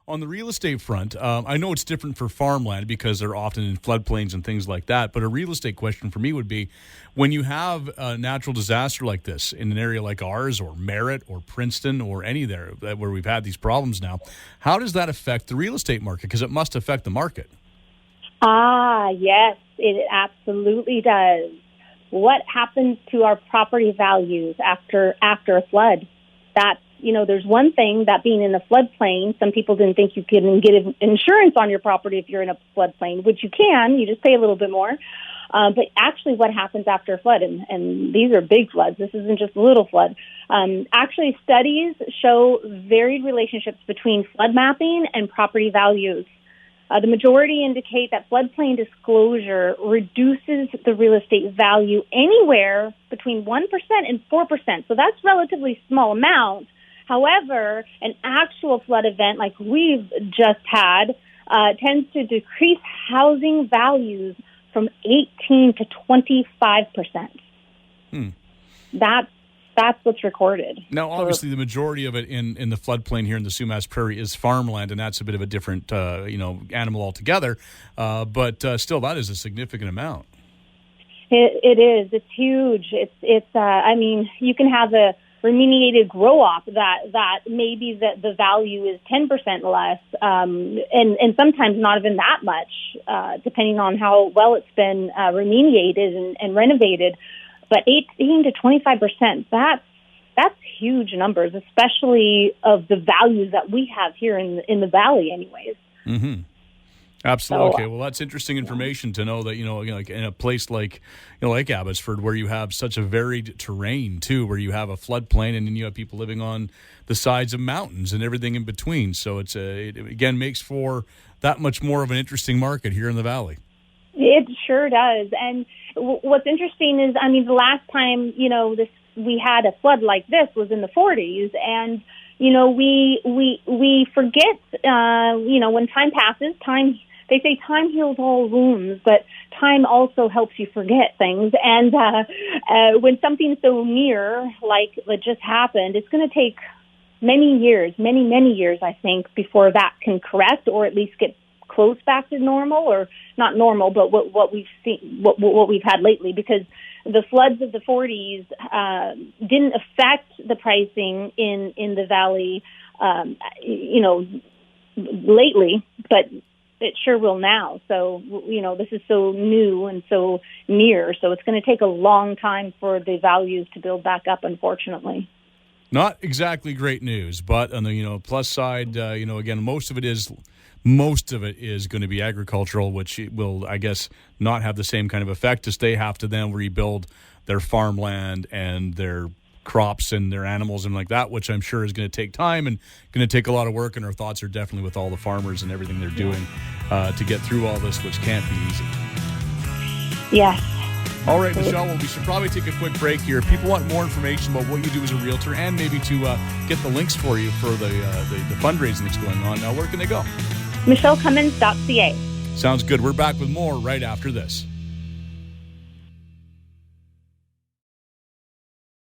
On the real estate front, I know it's different for farmland because they're often in floodplains and things like that. But a real estate question for me would be, when you have a natural disaster like this in an area like ours or Merritt or Princeton or any there where we've had these problems now, how does that affect the real estate market? Because it must affect the market. Yes, it absolutely does. What happens to our property values after a flood? That's, there's one thing that being in a floodplain, some people didn't think you could get insurance on your property if you're in a floodplain, which you can. You just pay a little bit more. But actually what happens after a flood, and these are big floods, this isn't just a little flood. Actually, studies show varied relationships between flood mapping and property values. The majority indicate that floodplain disclosure reduces the real estate value anywhere between 1% and 4%. So that's relatively small amount. However, an actual flood event like we've just had tends to decrease housing values from 18 to 25%. That's what's recorded. Now, obviously, the majority of it in the floodplain here in the Sumas Prairie is farmland, and that's a bit of a different, animal altogether. But still, that is a significant amount. It is. It's huge. It's. You can have a remediated grow-op that maybe the value is 10% less, and sometimes not even that much, depending on how well it's been remediated and renovated. But 18 to 25%, that's huge numbers, especially of the values that we have here in the valley anyways. Mm-hmm. Absolutely. Okay. Well, that's interesting information to know that, like in a place like Abbotsford, where you have such a varied terrain too, where you have a floodplain and then you have people living on the sides of mountains and everything in between. So it again makes for that much more of an interesting market here in the valley. It sure does. And what's interesting is, the last time, we had a flood like this was in the 40s, and, we forget, when time passes, they say time heals all wounds, but time also helps you forget things. And when something's so near, like what just happened, it's going to take many years, I think, before that can correct or at least get close back to normal, or not normal, but what we've seen, what we've had lately, because the floods of the 40s didn't affect the pricing in the valley, lately, but it sure will now. So, this is so new and so near, so it's going to take a long time for the values to build back up, unfortunately. Not exactly great news, but on the plus side, again, most of it is going to be agricultural, which will, I guess, not have the same kind of effect as they have to then rebuild their farmland and their crops and their animals and like that, which I'm sure is going to take time and going to take a lot of work. And our thoughts are definitely with all the farmers and everything they're doing to get through all this, which can't be easy. Yes. All right, Michele, well, we should probably take a quick break here. If people want more information about what you do as a realtor and maybe to get the links for you for the fundraising that's going on, where can they go? MicheleCummins.ca. Sounds good. We're back with more right after this.